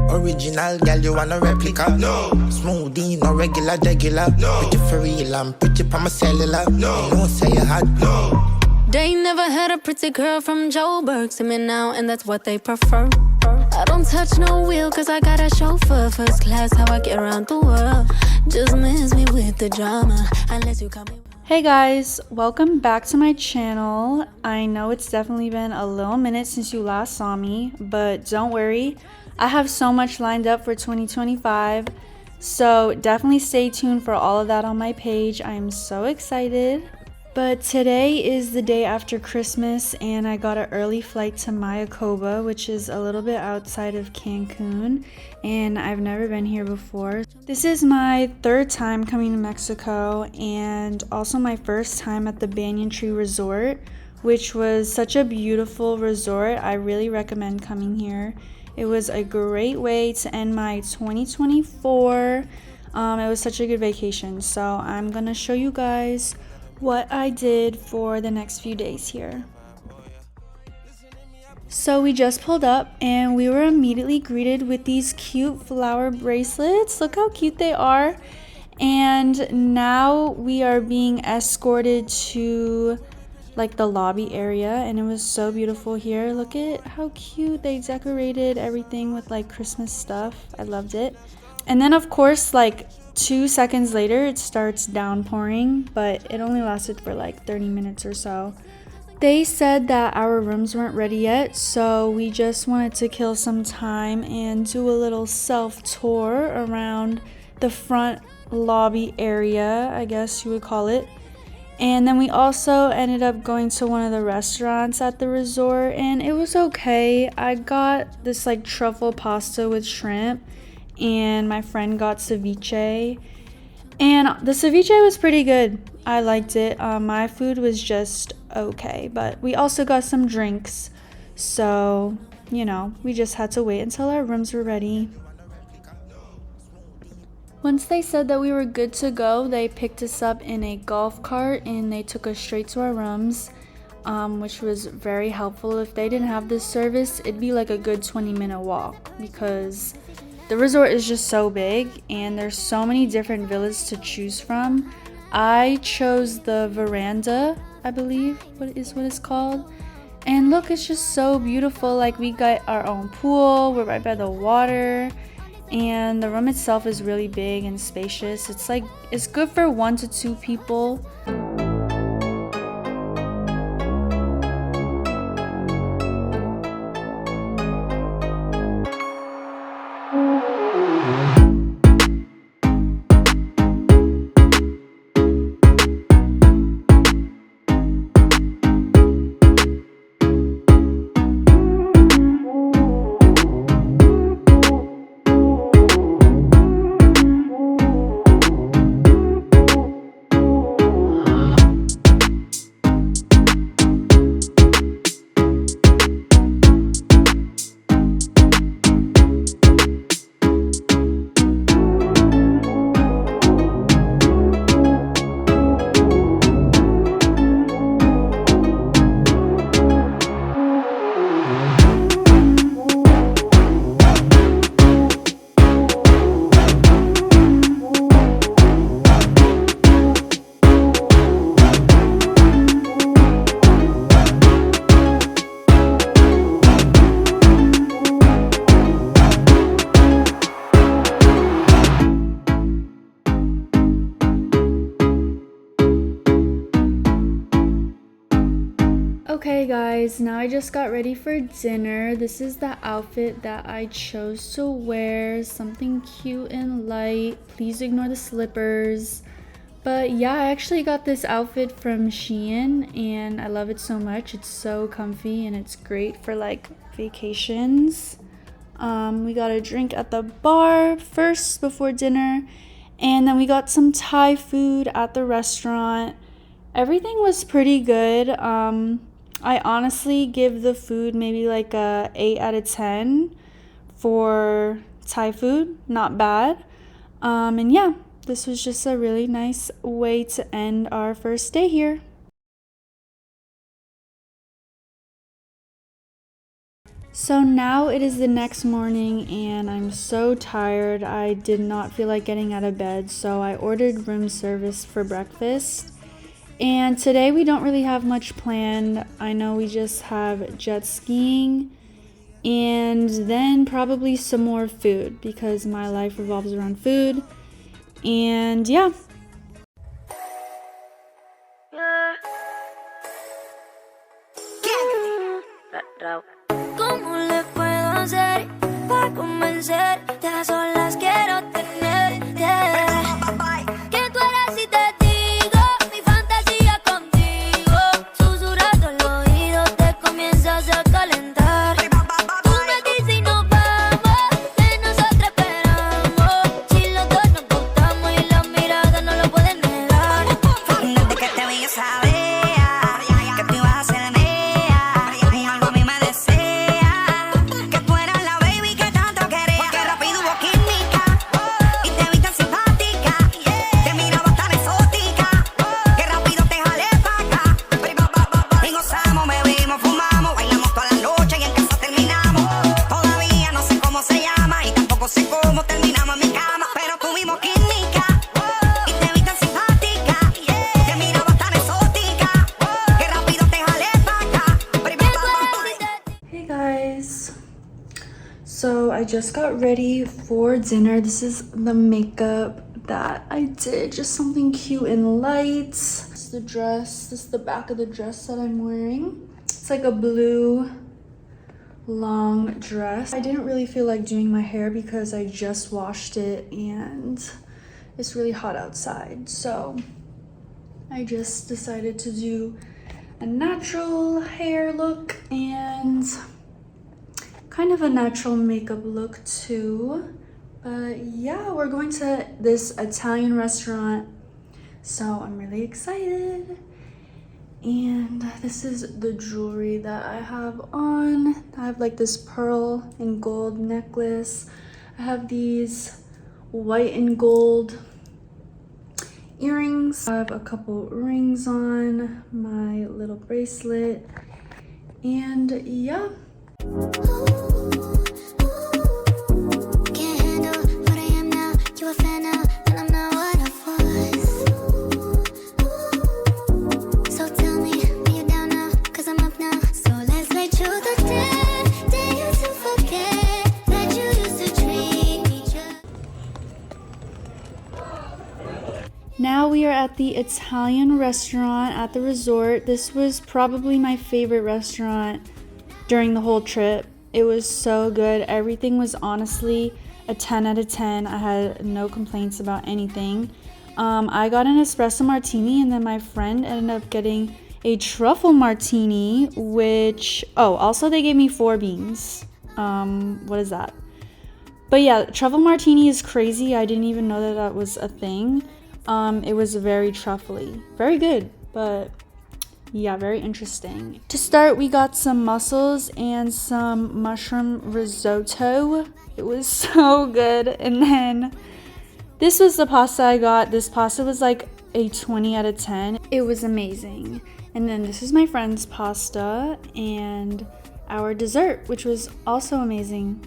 Original, girl, you want a replica? No. Smoothie, no regular. No. Pretty for real, I'm pretty pa my cellular. No. You don't say you hot. No. They never had a pretty girl from Joburg to me now, and that's what they prefer. I don't touch no wheel, cause I got a chauffeur. First class, how I get around the world. Just miss me with the drama, unless you come. Hey guys, welcome back to my channel. I know it's definitely been a little minute since you last saw me, but don't worry, I have so much lined up for 2025, so definitely stay tuned for all of that on my page. I am so excited. But today is the day after Christmas and I got an early flight to Mayakoba, which is a little bit outside of Cancun, and I've never been here before. This is my third time coming to Mexico and also my first time at the Banyan Resort, which was such a beautiful resort. I really recommend coming here. It was a great way to end my 2024. It was such a good vacation, so I'm gonna show you guys what I did for the next few days here. So we just pulled up and we were immediately greeted with these cute flower bracelets. Look how cute they are. And now we are being escorted to like the lobby area, and it was so beautiful here. Look at how cute they decorated everything with like Christmas stuff. I loved it. And then of course, like 2 seconds later it starts downpouring, but it only lasted for like 30 minutes or so. They said that our rooms weren't ready yet, so we just wanted to kill some time and do a little self-tour around the front lobby area, I guess you would call it. And then we also ended up going to one of the restaurants at the resort, and it was okay. I got this like truffle pasta with shrimp, and my friend got ceviche, and the ceviche was pretty good. I liked it. My food was just okay, but we also got some drinks, so you know, we just had to wait until our rooms were ready. Once they said that we were good to go, they picked us up in a golf cart and they took us straight to our rooms, which was very helpful. If they didn't have this service, it'd be like a good 20-minute walk, because the resort is just so big and there's so many different villas to choose from. I chose the veranda, I believe what it's called. And look, it's just so beautiful. Like, we got our own pool, we're right by the water, and the room itself is really big and spacious. It's good for 1 to 2 people. Okay guys, now I just got ready for dinner. This is the outfit that I chose to wear, something cute and light. Please ignore the slippers. But yeah, I actually got this outfit from Shein and I love it so much. It's so comfy and it's great for like vacations. We got a drink at the bar first before dinner, and then we got some Thai food at the restaurant. Everything was pretty good. I honestly give the food maybe like a 8 out of 10 for Thai food. Not bad. And yeah, this was just a really nice way to end our first day here. So now it is the next morning and I'm so tired. I did not feel like getting out of bed, so I ordered room service for breakfast. And today we don't really have much planned. I know we just have jet skiing and then probably some more food because my life revolves around food. And yeah. ¿Cómo le puedo hacer para convencerte? A solas quiero tenerte. Que tú eres si te digo mi fantasía contigo. Susurrando el oído te comienzas a calentar. Tú me dices y nos vamos, que nosotros esperamos. Si los dos nos gustamos y la mirada no lo pueden negar. Desde que te vi yo sabía que tú ibas a ser mía. Y algo a mí me desea que tú eras la baby que tanto quería. Porque rápido hubo química y te vi tan simpática. Te miraba tan exótica que rápido te jalé pa' acá. Y gozamos, bebimos, fumamos, bailamos toda la noche y en casa terminamos. Todavía no sé cómo se llama y tampoco sé cómo terminamos en mi cama, pero tuvimos química y te vi tan simpática. Te miraba tan exótica que rápido te jalé pa' acá. Hey guys, so I just got ready for dinner. This is the makeup that I did, just something cute and light. This is the dress, this is the back of the dress that I'm wearing. It's like a blue long dress. I didn't really feel like doing my hair because I just washed it and it's really hot outside, so I just decided to do a natural hair look and kind of a natural makeup look too. But yeah, we're going to this Italian restaurant, so I'm really excited. And this is the jewelry that I have on. I have like this pearl and gold necklace. I have these white and gold earrings. I have a couple rings on, my little bracelet, and yeah. Can't handle what I am now. You a fan now, and I'm not what I was. So tell me, are you down now? 'Cause I'm up now. So let's lay through the day. Day you to forget that you used to treat me just. Now we are at the Italian restaurant at the resort. This was probably my favorite restaurant during the whole trip. It was so good. Everything was honestly a 10 out of 10. I had no complaints about anything. I got an espresso martini and then my friend ended up getting a truffle martini, which, oh, also they gave me 4 beans. What is that? But yeah, truffle martini is crazy. I didn't even know that that was a thing. It was very truffly. Very good, but yeah, very interesting. To start, we got some mussels and some mushroom risotto. It was so good. And then this was the pasta I got. This pasta was like a 20 out of 10. It was amazing. And then this is my friend's pasta and our dessert, which was also amazing.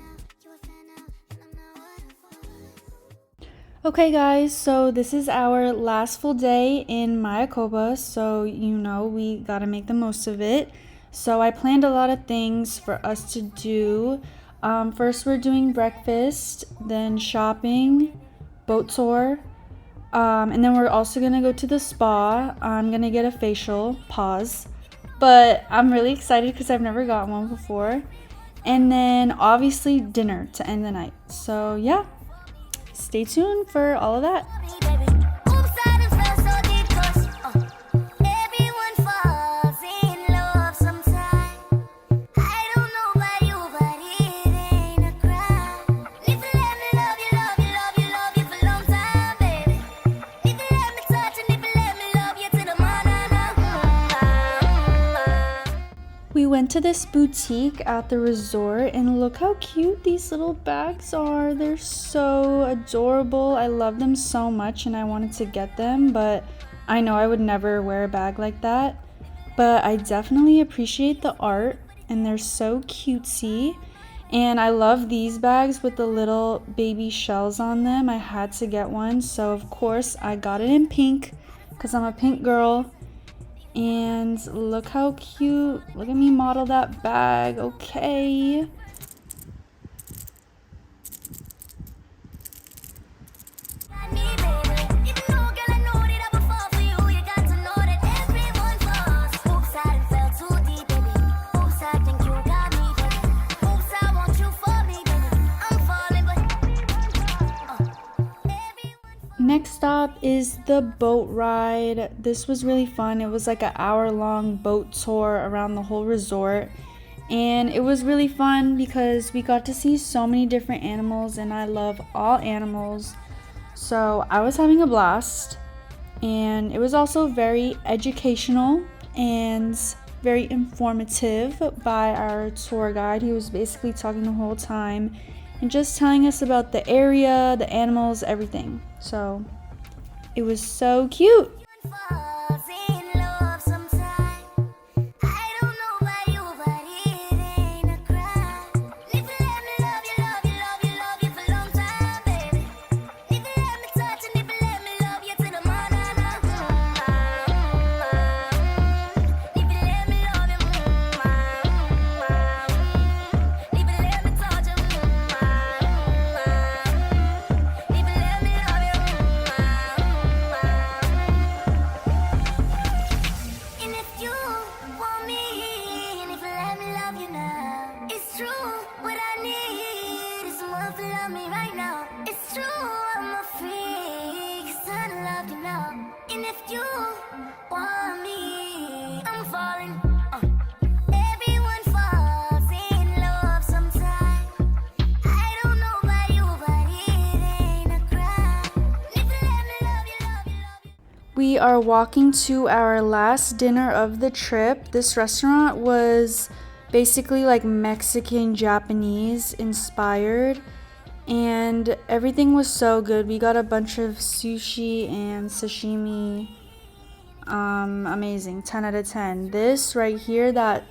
Okay guys, so this is our last full day in Mayakoba, so you know we gotta make the most of it. So I planned a lot of things for us to do. First we're doing breakfast, then shopping, boat tour, and then we're also gonna go to the spa. I'm gonna get a facial, pause, but I'm really excited because I've never got one before. And then obviously dinner to end the night. So yeah. Stay tuned for all of that. We went to this boutique at the resort and look how cute these little bags are. They're so adorable. I love them so much and I wanted to get them, but I know I would never wear a bag like that. But I definitely appreciate the art and they're so cutesy. And I love these bags with the little baby shells on them. I had to get one, so of course I got it in pink because I'm a pink girl. And look how cute. Look at me model that bag. Okay. Next stop is the boat ride. This was really fun. It was like an hour-long boat tour around the whole resort. And it was really fun because we got to see so many different animals, and I love all animals. So I was having a blast. And it was also very educational and very informative by our tour guide. He was basically talking the whole time and just telling us about the area, the animals, everything. So it was so cute. We are walking to our last dinner of the trip. This restaurant was basically like Mexican Japanese inspired, and everything was so good. We got a bunch of sushi and sashimi. Amazing. 10 out of 10. This right here, that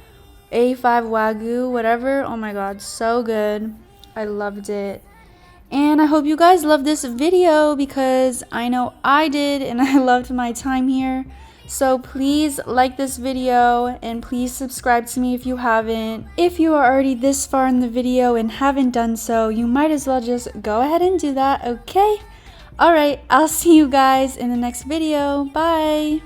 A5 Wagyu, whatever, oh my god, so good. I loved it. And I hope you guys loved this video because I know I did, and I loved my time here. So please like this video and please subscribe to me if you haven't. If you are already this far in the video and haven't done so, you might as well just go ahead and do that, okay? Alright, I'll see you guys in the next video. Bye!